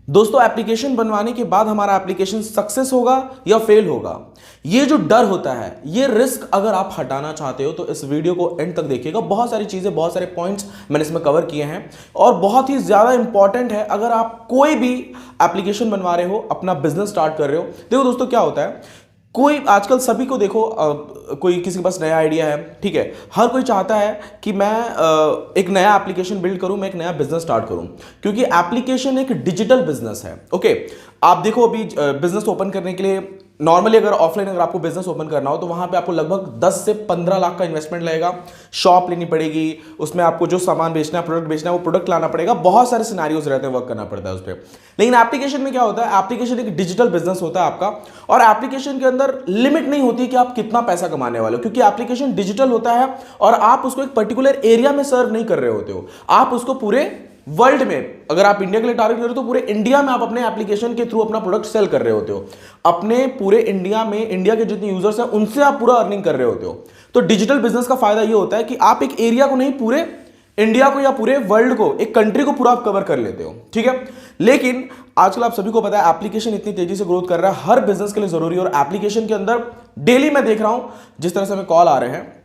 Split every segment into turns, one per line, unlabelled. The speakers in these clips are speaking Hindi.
दोस्तों एप्लीकेशन बनवाने के बाद हमारा एप्लीकेशन सक्सेस होगा या फेल होगा, ये जो डर होता है, ये रिस्क अगर आप हटाना चाहते हो तो इस वीडियो को एंड तक देखिएगा। बहुत सारी चीजें, बहुत सारे पॉइंट्स मैंने इसमें कवर किए हैं और बहुत ही ज्यादा इंपॉर्टेंट है। अगर आप कोई भी एप्लीकेशन बनवा रहे हो, अपना बिजनेस स्टार्ट कर रहे हो, देखो दोस्तों क्या होता है, कोई आजकल सभी को देखो, कोई किसी के पास नया आइडिया है, ठीक है, हर कोई चाहता है कि मैं एक नया एप्लीकेशन बिल्ड करूं, मैं एक नया बिजनेस स्टार्ट करूं, क्योंकि एप्लीकेशन एक डिजिटल बिजनेस है। ओके, आप देखो अभी बिजनेस ओपन करने के लिए नॉर्मली अगर ऑफलाइन अगर आपको बिजनेस ओपन करना हो तो वहां पे आपको लगभग 10 से 15 लाख का इन्वेस्टमेंट लगेगा। शॉप लेनी पड़ेगी, उसमें आपको जो सामान बेचना है, प्रोडक्ट बेचना है, वो प्रोडक्ट लाना पड़ेगा, बहुत सारे सिनेरियोज रहते हैं, वर्क करना पड़ता है उस पर। लेकिन एप्लीकेशन में क्या होता है, एप्लीकेशन एक डिजिटल बिजनेस होता है आपका, और एप्लीकेशन के अंदर लिमिट नहीं होती कि आप कितना पैसा कमाने वाले हो, क्योंकि एप्लीकेशन डिजिटल होता है और आप उसको एक पर्टिकुलर एरिया में सर्व नहीं कर रहे होते हो, आप उसको पूरे वर्ल्ड में, अगर आप इंडिया के लिए टारगेट कर रहे हो तो पूरे इंडिया में आप अपने एप्लीकेशन के थ्रू अपना प्रोडक्ट सेल कर रहे होते हो। अपने पूरे इंडिया में, इंडिया के जितने यूजर्स हैं उनसे आप पूरा अर्निंग कर रहे होते हो। तो डिजिटल बिजनेस का फायदा ये होता है कि आप एक एरिया को नहीं, पूरे इंडिया को या पूरे वर्ल्ड को, एक कंट्री को पूरा आप कवर कर लेते हो, ठीक है। लेकिन आजकल आप सभी को पता है एप्लीकेशन इतनी तेजी से ग्रोथ कर रहा है, हर बिजनेस के लिए जरूरी है, और एप्लीकेशन के अंदर डेली मैं देख रहा हूं जिस तरह से हमें कॉल आ रहे हैं,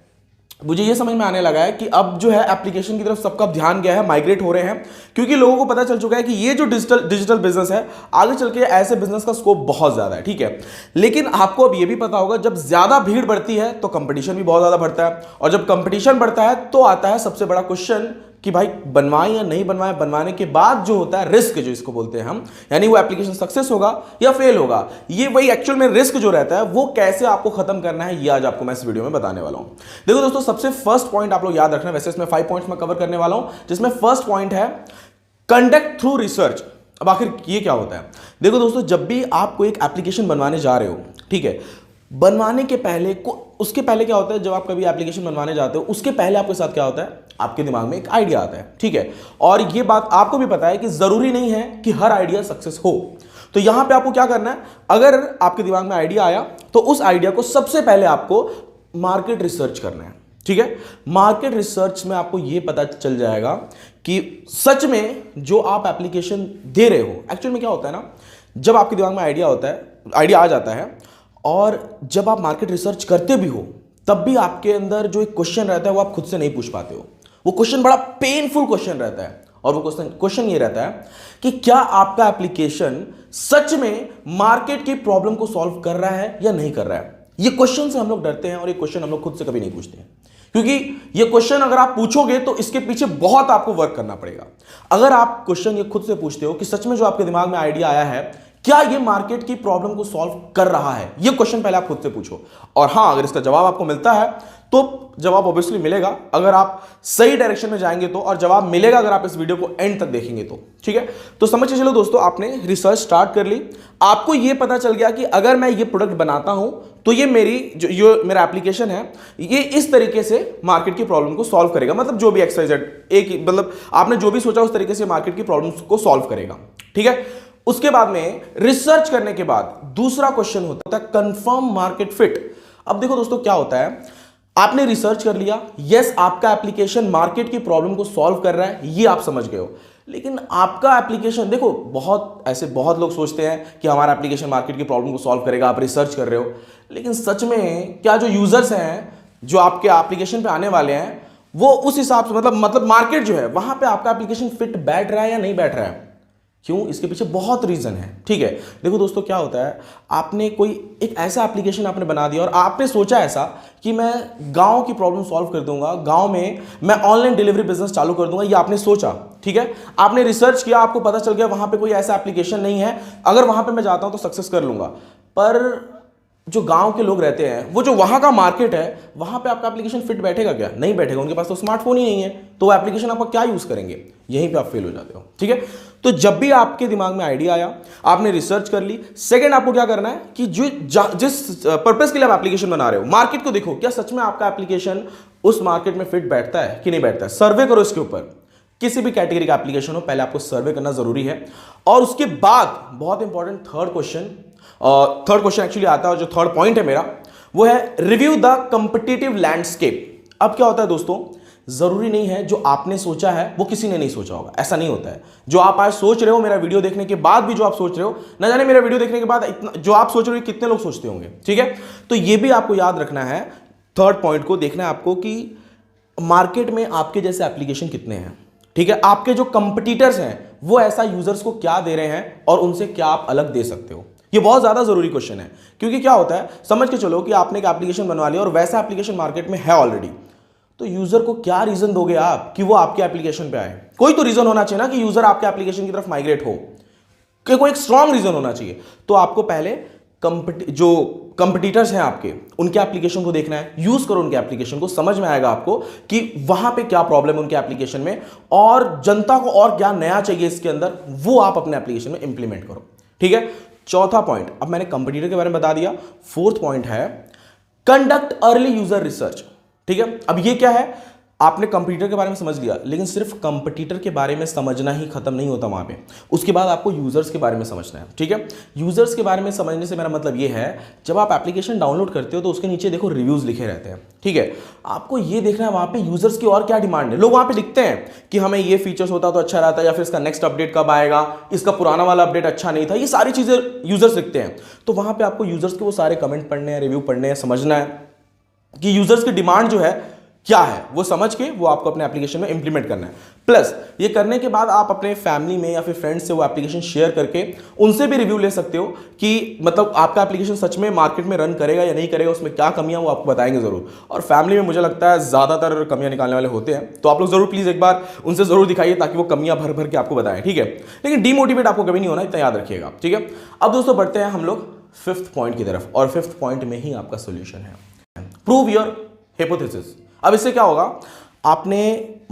मुझे ये समझ में आने लगा है कि अब जो है एप्लीकेशन की तरफ सबका ध्यान गया है, माइग्रेट हो रहे हैं, क्योंकि लोगों को पता चल चुका है कि ये जो डिजिटल बिजनेस है, आगे चल के ऐसे बिजनेस का स्कोप बहुत ज्यादा है, ठीक है। लेकिन आपको अब ये भी पता होगा, जब ज्यादा भीड़ बढ़ती है तो कंपटीशन भी बहुत ज्यादा बढ़ता है, और जब कंपटीशन बढ़ता है तो आता है सबसे बड़ा क्वेश्चन कि भाई बनवाएं या नहीं बनवाएं, बनवाने के बाद जो होता है रिस्क, जो इसको बोलते हैं हम, यानी वो एप्लीकेशन सक्सेस होगा या फेल होगा, ये वही एक्चुअल में रिस्क जो रहता है वो कैसे आपको खत्म करना है, ये आज आपको मैं इस वीडियो में बताने वाला हूं। देखो दोस्तों, सबसे फर्स्ट पॉइंट आप लोग याद रखना, वैसे इसमें 5 पॉइंट्स मैं कवर करने वाला हूं, जिसमें फर्स्ट पॉइंट है कंडक्ट थ्रू रिसर्च। अब आखिर ये क्या होता है, देखो दोस्तों, जब भी आप कोई एक एप्लीकेशन बनवाने जा रहे हो, ठीक है, बनवाने के पहले उसके पहले क्या होता है, जब आप कभी एप्लीकेशन बनवाने जाते हो उसके पहले आपके साथ क्या होता है, आपके दिमाग में एक आइडिया आता है, ठीक है। और ये बात आपको भी पता है कि जरूरी नहीं है कि हर आइडिया सक्सेस हो। तो यहां पे आपको क्या करना है, अगर आपके दिमाग में आइडिया आया तो उस आइडिया को सबसे पहले आपको मार्केट रिसर्च करना है, ठीक है। मार्केट रिसर्च में आपको यह पता चल जाएगा कि सच में जो आप एप्लीकेशन दे रहे हो, एक्चुअल में क्या होता है ना, जब आपके दिमाग में आइडिया होता है, आइडिया आ जाता है, और जब आप मार्केट रिसर्च करते भी हो तब भी आपके अंदर जो एक क्वेश्चन रहता है वो आप खुद से नहीं पूछ पाते हो। वो क्वेश्चन बड़ा पेनफुल क्वेश्चन रहता है, और वो क्वेश्चन ये रहता है कि क्या आपका एप्लीकेशन सच में मार्केट की प्रॉब्लम को सॉल्व कर रहा है या नहीं कर रहा है। ये क्वेश्चन से हम लोग डरते हैं, और ये क्वेश्चन हम लोग खुद से कभी नहीं पूछते हैं, क्योंकि ये क्वेश्चन अगर आप पूछोगे तो इसके पीछे बहुत आपको वर्क करना पड़ेगा। अगर आप क्वेश्चन ये खुद से पूछते हो कि सच में जो आपके दिमाग में आइडिया आया है, क्या ये मार्केट की प्रॉब्लम को सॉल्व कर रहा है, ये क्वेश्चन पहले आप खुद से पूछो। और हां, अगर इसका जवाब आपको मिलता है तो जवाब ऑब्वियसली मिलेगा अगर आप सही डायरेक्शन में जाएंगे तो, और जवाब मिलेगा अगर आप इस वीडियो को एंड तक देखेंगे तो, ठीक है। तो समझ के चलो दोस्तों, आपने रिसर्च स्टार्ट कर ली, आपको ये पता चल गया कि अगर मैं ये प्रोडक्ट बनाता हूं तो ये मेरा एप्लीकेशन है, ये इस तरीके से मार्केट की प्रॉब्लम को सॉल्व करेगा, मतलब जो भी एक्सरसाइज एक, मतलब आपने जो भी सोचा उस तरीके से मार्केट की प्रॉब्लम को सॉल्व करेगा, ठीक है। उसके बाद में रिसर्च करने के बाद दूसरा क्वेश्चन होता है कंफर्म मार्केट फिट। अब देखो दोस्तों क्या होता है, आपने रिसर्च कर लिया, यस आपका एप्लीकेशन मार्केट की प्रॉब्लम को सॉल्व कर रहा है, ये आप समझ गए हो, लेकिन आपका एप्लीकेशन, देखो बहुत लोग सोचते हैं कि हमारा एप्लीकेशन मार्केट की प्रॉब्लम को सॉल्व करेगा, आप रिसर्च कर रहे हो, लेकिन सच में क्या जो यूजर्स हैं जो आपके एप्लीकेशन पे आने वाले हैं वो उस हिसाब से, मतलब मार्केट जो है वहां पे आपका एप्लीकेशन फिट बैठ रहा है या नहीं बैठ रहा है। क्यों, इसके पीछे बहुत रीजन है, ठीक है। देखो दोस्तों क्या होता है, आपने कोई एक ऐसा एप्लीकेशन आपने बना दिया और आपने सोचा ऐसा कि मैं गांव की प्रॉब्लम सॉल्व कर दूंगा, गांव में मैं ऑनलाइन डिलीवरी बिजनेस चालू कर दूंगा, ये आपने सोचा, ठीक है। आपने रिसर्च किया, आपको पता चल गया वहां पे कोई ऐसा एप्लीकेशन नहीं है, अगर वहां पे मैं जाता हूं तो सक्सेस कर लूंगा। पर जो गांव के लोग रहते हैं, वो जो वहां का मार्केट है, वहां पे आपका एप्लीकेशन फिट बैठेगा क्या, नहीं बैठेगा, उनके पास तो स्मार्टफोन ही नहीं है, तो वो एप्लीकेशन आपका क्या यूज करेंगे, यहीं पे आप फेल हो जाते हो, ठीक है। तो जब भी आपके दिमाग में आइडिया आया, आपने रिसर्च कर ली, सेकंड आपको क्या करना है कि जिस पर्पस के लिए आप एप्लीकेशन बना रहे हो, मार्केट को देखो, क्या सच में आपका एप्लीकेशन उस मार्केट में फिट बैठता है कि नहीं बैठता है, सर्वे करो इसके ऊपर। किसी भी कैटेगरी का एप्लीकेशन हो, पहले आपको सर्वे करना जरूरी है, और उसके बाद बहुत इंपॉर्टेंट थर्ड क्वेश्चन एक्चुअली आता है, और जो थर्ड पॉइंट है मेरा वो है रिव्यू द कंपिटिटिव लैंडस्केप। अब क्या होता है दोस्तों, जरूरी नहीं है जो आपने सोचा है वो किसी ने नहीं सोचा होगा, ऐसा नहीं होता है। जो आप आज सोच रहे हो मेरा वीडियो देखने के बाद भी जो आप सोच रहे हो, ना जाने मेरा वीडियो देखने के बाद इतना जो आप सोच रहे हो कितने लोग सोचते होंगे, ठीक है। तो ये भी आपको याद रखना है, थर्ड पॉइंट को देखना है आपको कि मार्केट में आपके जैसे एप्लीकेशन कितने हैं, ठीक है। आपके जो कंपटीटर्स हैं वो ऐसा यूजर्स को क्या दे रहे हैं और उनसे क्या आप अलग दे सकते हो। ये बहुत ज्यादा जरूरी क्वेश्चन है, क्योंकि क्या होता है, समझ के चलो कि आपने एक एप्लीकेशन बनवा लिया और वैसा एप्लीकेशन मार्केट में है ऑलरेडी, तो यूजर को क्या रीजन दोगे आप कि वो आपके एप्लीकेशन पे आए। कोई तो रीजन होना चाहिए ना कि यूजर आपके एप्लीकेशन की तरफ माइग्रेट हो, कि कोई एक स्ट्रांग रीजन होना चाहिए। तो आपको पहले जो कंपटीटर्स हैं आपके, उनके एप्लीकेशन को देखना है, यूज करो उनके एप्लीकेशन को, समझ में आएगा आपको कि वहां पे क्या प्रॉब्लम है उनके एप्लीकेशन में, और जनता को और क्या नया चाहिए इसके अंदर, वो आप अपने एप्लीकेशन में इंप्लीमेंट करो, ठीक है। चौथा पॉइंट, अब मैंने कंपटीटर के बारे में बता दिया। फोर्थ पॉइंट है कंडक्ट अर्ली यूजर रिसर्च, ठीक है। अब ये क्या है, आपने कंप्यूटर के बारे में समझ लिया, लेकिन सिर्फ कंपटीटर के बारे में समझना ही खत्म नहीं होता वहां पे, उसके बाद आपको यूजर्स के बारे में समझना है, ठीक है। यूजर्स के बारे में समझने से मेरा मतलब ये है, जब आप एप्लीकेशन डाउनलोड करते हो तो उसके नीचे देखो रिव्यूज लिखे रहते हैं, ठीक है। आपको ये देखना है वहां पे यूजर्स की और क्या डिमांड है। लोग वहां पे लिखते हैं कि हमें ये फीचर्स होता तो अच्छा रहता, या फिर इसका नेक्स्ट अपडेट कब आएगा, इसका पुराना वाला अपडेट अच्छा नहीं था, ये सारी चीजें यूजर्स लिखते हैं। तो वहां पे आपको यूजर्स के वो सारे कमेंट पढ़ने हैं, रिव्यू पढ़ने हैं, समझना है कि यूजर्स की डिमांड जो है क्या है, वो समझ के वो आपको अपने एप्लीकेशन में इंप्लीमेंट करना है। प्लस ये करने के बाद आप अपने फैमिली में या फिर फ्रेंड्स से वो एप्लीकेशन शेयर करके उनसे भी रिव्यू ले सकते हो कि मतलब आपका एप्लीकेशन सच में मार्केट में रन करेगा या नहीं करेगा, उसमें क्या कमियां वो आपको बताएंगे जरूर। और फैमिली में मुझे लगता है ज्यादातर कमियां निकालने वाले होते हैं, तो आप लोग जरूर प्लीज एक बार उनसे जरूर दिखाइए ताकि वो कमियां भर भर के आपको बताएं, ठीक है। लेकिन डीमोटिवेट आपको कभी नहीं होना, इतना याद रखिएगा, ठीक है। अब दोस्तों बढ़ते हैं हम लोग फिफ्थ पॉइंट की तरफ, और फिफ्थ पॉइंट में ही आपका सोल्यूशन है, प्रूव योर हाइपोथेसिस। अब इससे क्या होगा, आपने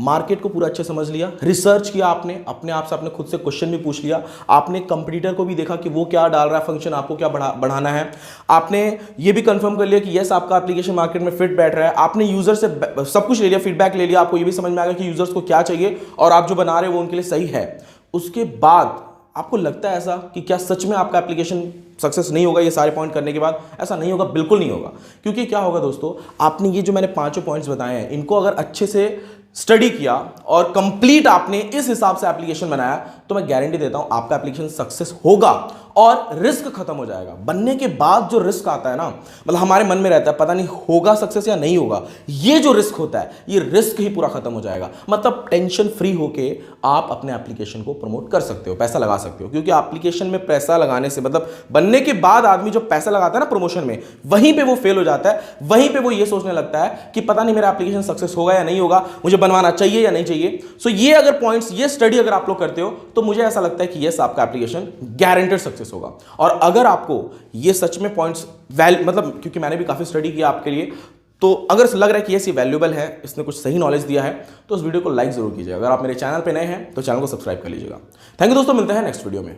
मार्केट को पूरा अच्छे समझ लिया, रिसर्च किया आपने, अपने आप से आपने खुद से क्वेश्चन भी पूछ लिया, आपने कंपटीटर को भी देखा कि वो क्या डाल रहा है फंक्शन, आपको क्या बढ़ाना है, आपने ये भी कंफर्म कर लिया कि यस आपका एप्लीकेशन मार्केट में फिट बैठ रहा है, आपने यूजर से सब कुछ ले लिया, फीडबैक ले लिया, आपको ये भी समझ में आ गया कि यूजर्स को क्या चाहिए और आप जो बना रहे हो वो उनके लिए सही है। उसके बाद आपको लगता है ऐसा कि क्या सच में आपका एप्लीकेशन सक्सेस नहीं होगा ये सारे पॉइंट करने के बाद? ऐसा नहीं होगा, बिल्कुल नहीं होगा। क्योंकि क्या होगा दोस्तों, आपने ये जो मैंने पांचों पॉइंट्स बताए हैं, इनको अगर अच्छे से स्टडी किया और कंप्लीट आपने इस हिसाब से एप्लीकेशन बनाया, तो मैं गारंटी देता हूं आपका एप्लीकेशन सक्सेस होगा और रिस्क खत्म हो जाएगा। बनने के बाद जो रिस्क आता है ना, मतलब हमारे मन में रहता है पता नहीं होगा सक्सेस या नहीं होगा, ये जो रिस्क होता है ये रिस्क ही पूरा खत्म हो जाएगा। मतलब टेंशन फ्री होके आप अपने एप्लीकेशन को प्रमोट कर सकते हो, पैसा लगा सकते हो। क्योंकि एप्लीकेशन में पैसा लगाने से मतलब बनने के बाद आदमी जो पैसा लगाता है ना प्रमोशन में, वहीं पे वो फेल हो जाता है, वहीं पे वो ये सोचने लगता है कि पता नहीं मेरा एप्लीकेशन सक्सेस होगा या नहीं होगा, मुझे बनवाना चाहिए या नहीं चाहिए। सो ये अगर पॉइंट्स, ये स्टडी अगर आप लोग करते हो तो मुझे ऐसा लगता है कि यस आपका एप्लीकेशन गारंटेड सक्सेस होगा। और अगर आपको ये सच में पॉइंट्स मतलब क्योंकि मैंने भी काफी स्टडी किया आपके लिए, तो अगर लग रहा है कि ये वैल्यूएबल है, इसने कुछ सही नॉलेज दिया है, तो इस वीडियो को लाइक जरूर कीजिएगा। अगर आप मेरे चैनल पे नए हैं तो चैनल को सब्सक्राइब कर लीजिएगा। थैंक यू दोस्तों, मिलते हैं नेक्स्ट वीडियो में।